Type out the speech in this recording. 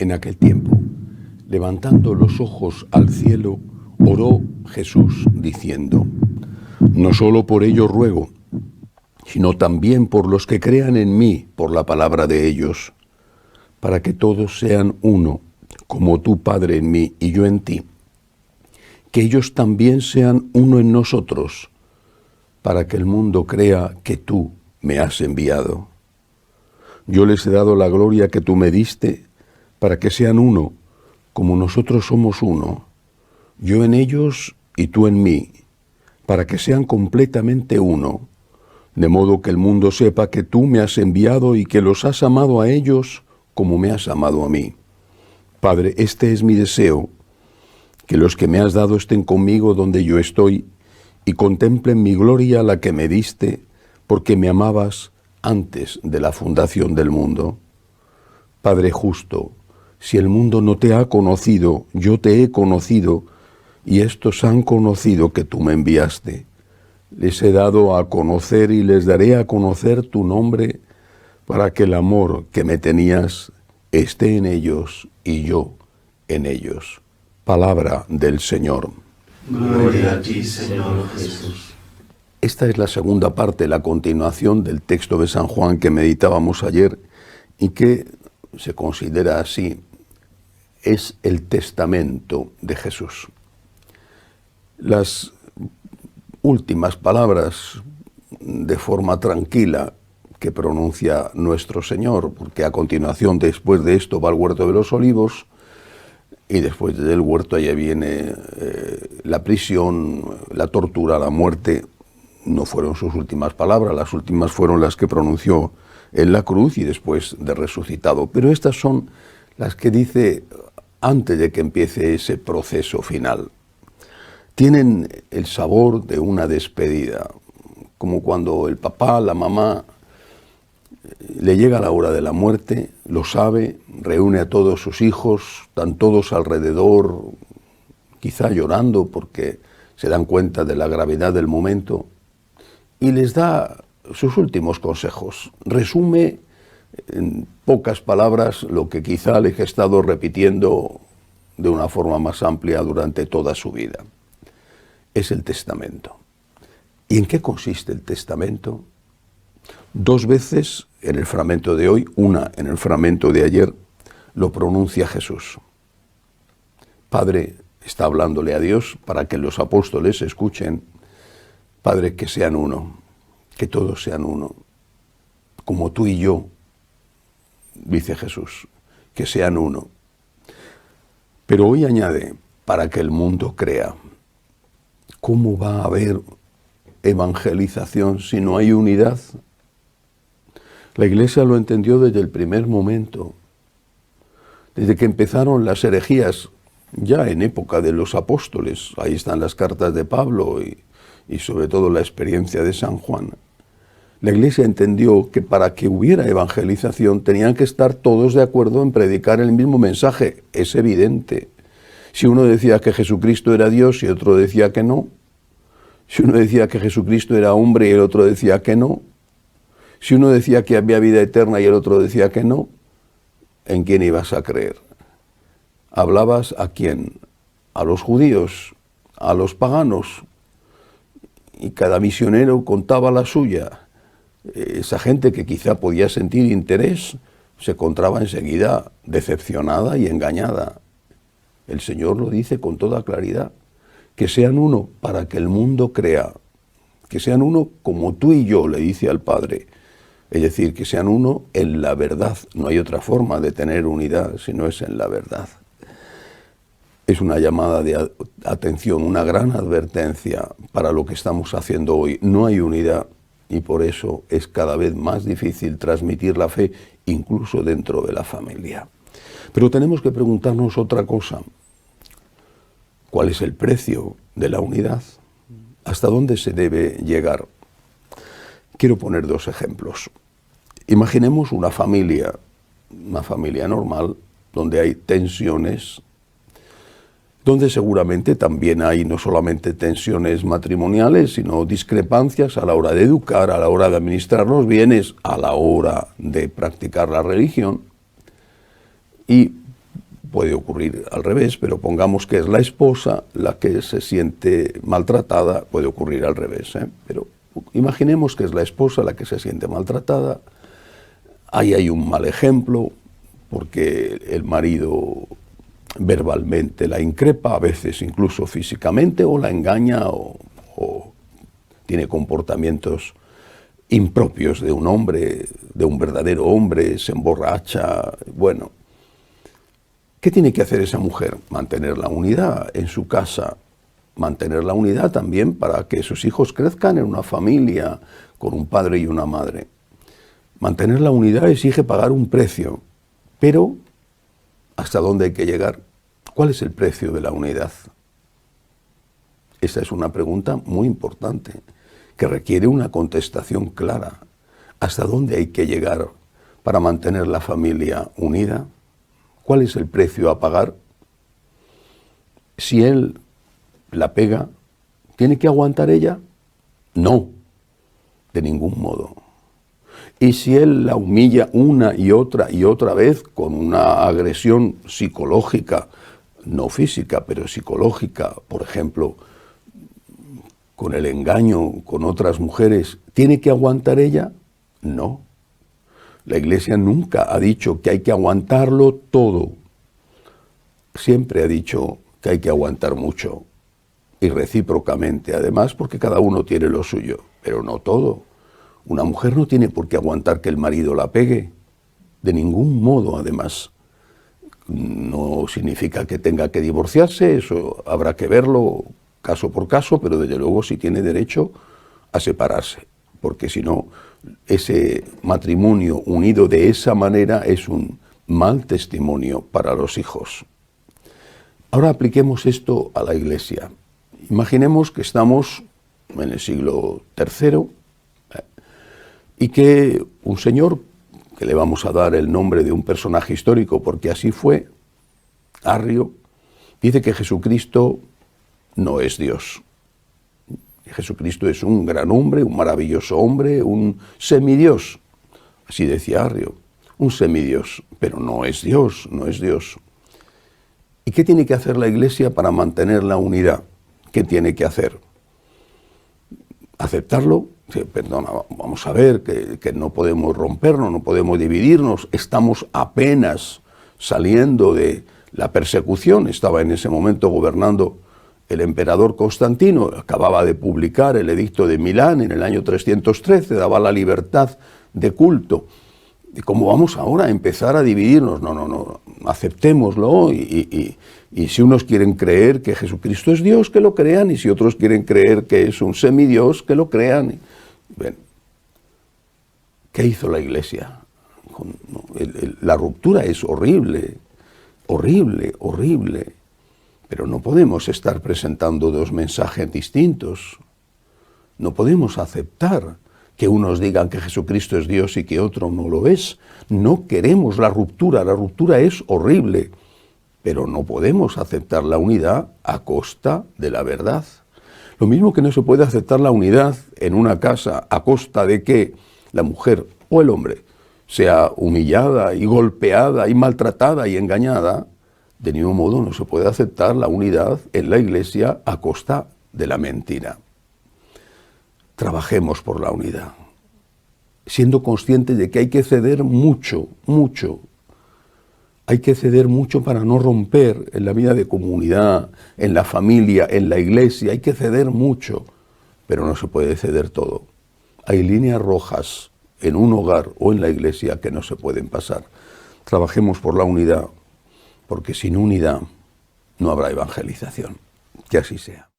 En aquel tiempo, levantando los ojos al cielo, oró Jesús diciendo: no solo por ellos ruego, sino también por los que crean en mí por la palabra de ellos, para que todos sean uno, como tú, Padre, en mí y yo en ti, que ellos también sean uno en nosotros, para que el mundo crea que tú me has enviado. Yo les he dado la gloria que tú me diste, para que sean uno, como nosotros somos uno, yo en ellos y tú en mí, para que sean completamente uno, de modo que el mundo sepa que tú me has enviado y que los has amado a ellos como me has amado a mí. Padre, este es mi deseo, que los que me has dado estén conmigo donde yo estoy y contemplen mi gloria, la que me diste, porque me amabas antes de la fundación del mundo. Padre justo, si el mundo no te ha conocido, yo te he conocido, y estos han conocido que tú me enviaste. Les he dado a conocer y les daré a conocer tu nombre, para que el amor que me tenías esté en ellos y yo en ellos. Palabra del Señor. Gloria a ti, Señor Jesús. Esta es la segunda parte, la continuación del texto de San Juan que meditábamos ayer y que se considera así, es el testamento de Jesús. Las últimas palabras de forma tranquila que pronuncia nuestro Señor, porque a continuación, después de esto, va al huerto de los olivos, y después del huerto allá viene la prisión, la tortura, la muerte. No fueron sus últimas palabras, las últimas fueron las que pronunció en la cruz y después de resucitado. Pero estas son las que dice antes de que empiece ese proceso final. Tienen el sabor de una despedida, como cuando el papá, la mamá, le llega la hora de la muerte, lo sabe, reúne a todos sus hijos, están todos alrededor, quizá llorando porque se dan cuenta de la gravedad del momento, y les da sus últimos consejos. Resume en pocas palabras lo que quizá les ha estado repitiendo de una forma más amplia durante toda su vida. Es el testamento. ¿Y en qué consiste el testamento? Dos veces en el fragmento de hoy, una en el fragmento de ayer, lo pronuncia Jesús. Padre, está hablándole a Dios para que los apóstoles escuchen. Padre, que sean uno, que todos sean uno, como tú y yo, dice Jesús, que sean uno. Pero hoy añade, para que el mundo crea. ¿Cómo va a haber evangelización si no hay unidad? La Iglesia lo entendió desde el primer momento, desde que empezaron las herejías, ya en época de los apóstoles. Ahí están las cartas de Pablo y sobre todo la experiencia de San Juan. La Iglesia entendió que para que hubiera evangelización tenían que estar todos de acuerdo en predicar el mismo mensaje. Es evidente. Si uno decía que Jesucristo era Dios y otro decía que no, si uno decía que Jesucristo era hombre y el otro decía que no, si uno decía que había vida eterna y el otro decía que no, ¿en quién ibas a creer? ¿Hablabas a quién? A los judíos, a los paganos, y cada misionero contaba la suya. Esa gente que quizá podía sentir interés se encontraba enseguida decepcionada y engañada. El Señor lo dice con toda claridad, que sean uno para que el mundo crea, que sean uno como tú y yo, le dice al Padre. Es decir, que sean uno en la verdad. No hay otra forma de tener unidad si no es en la verdad. Es una llamada de atención, una gran advertencia para lo que estamos haciendo hoy. No hay unidad y por eso es cada vez más difícil transmitir la fe, incluso dentro de la familia. Pero tenemos que preguntarnos otra cosa. ¿Cuál es el precio de la unidad? ¿Hasta dónde se debe llegar? Quiero poner dos ejemplos. Imaginemos una familia normal, donde hay tensiones, donde seguramente también hay no solamente tensiones matrimoniales, sino discrepancias a la hora de educar, a la hora de administrar los bienes, a la hora de practicar la religión. Y puede ocurrir al revés, pero pongamos que es la esposa la que se siente maltratada, puede ocurrir al revés, pero imaginemos que es la esposa la que se siente maltratada, ahí hay un mal ejemplo, porque el marido verbalmente la increpa, a veces incluso físicamente, o la engaña, o tiene comportamientos impropios de un hombre, de un verdadero hombre, se emborracha. Bueno, ¿qué tiene que hacer esa mujer? Mantener la unidad en su casa, mantener la unidad también para que sus hijos crezcan en una familia con un padre y una madre. Mantener la unidad exige pagar un precio, pero ¿hasta dónde hay que llegar? ¿Cuál es el precio de la unidad? Esa es una pregunta muy importante, que requiere una contestación clara. ¿Hasta dónde hay que llegar para mantener la familia unida? ¿Cuál es el precio a pagar? Si él la pega, ¿tiene que aguantar ella? No, de ningún modo. Y si él la humilla una y otra vez con una agresión psicológica, no física, pero psicológica, por ejemplo, con el engaño con otras mujeres, ¿tiene que aguantar ella? No. La Iglesia nunca ha dicho que hay que aguantarlo todo. Siempre ha dicho que hay que aguantar mucho, y recíprocamente además, porque cada uno tiene lo suyo, pero no todo. Una mujer no tiene por qué aguantar que el marido la pegue, de ningún modo además. No significa que tenga que divorciarse, eso habrá que verlo caso por caso, pero desde luego sí tiene derecho a separarse, porque si no, ese matrimonio unido de esa manera es un mal testimonio para los hijos. Ahora apliquemos esto a la Iglesia. Imaginemos que estamos en el siglo III y que un señor, que le vamos a dar el nombre de un personaje histórico porque así fue, Arrio, dice que Jesucristo no es Dios. Jesucristo es un gran hombre, un maravilloso hombre, un semidios. Así decía Arrio, un semidios, pero no es Dios, no es Dios. ¿Y qué tiene que hacer la Iglesia para mantener la unidad? ¿Qué tiene que hacer? ¿Aceptarlo? Sí, perdona, vamos a ver que no podemos rompernos, no podemos dividirnos, estamos apenas saliendo de la persecución, estaba en ese momento gobernando el emperador Constantino, acababa de publicar el edicto de Milán en el año 313, daba la libertad de culto. ¿Y cómo vamos ahora a empezar a dividirnos? No, aceptémoslo y si unos quieren creer que Jesucristo es Dios, que lo crean, y si otros quieren creer que es un semidios, que lo crean. Bien. ¿Qué hizo la Iglesia? La ruptura es horrible, horrible, horrible. Pero no podemos estar presentando dos mensajes distintos. No podemos aceptar que unos digan que Jesucristo es Dios y que otro no lo es. No queremos la ruptura es horrible, pero no podemos aceptar la unidad a costa de la verdad. Lo mismo que no se puede aceptar la unidad en una casa a costa de que la mujer o el hombre sea humillada y golpeada y maltratada y engañada. De ningún modo no se puede aceptar la unidad en la Iglesia a costa de la mentira. Trabajemos por la unidad, siendo conscientes de que hay que ceder mucho, mucho. Hay que ceder mucho para no romper en la vida de comunidad, en la familia, en la Iglesia. Hay que ceder mucho, pero no se puede ceder todo. Hay líneas rojas en un hogar o en la Iglesia que no se pueden pasar. Trabajemos por la unidad, porque sin unidad no habrá evangelización. Que así sea.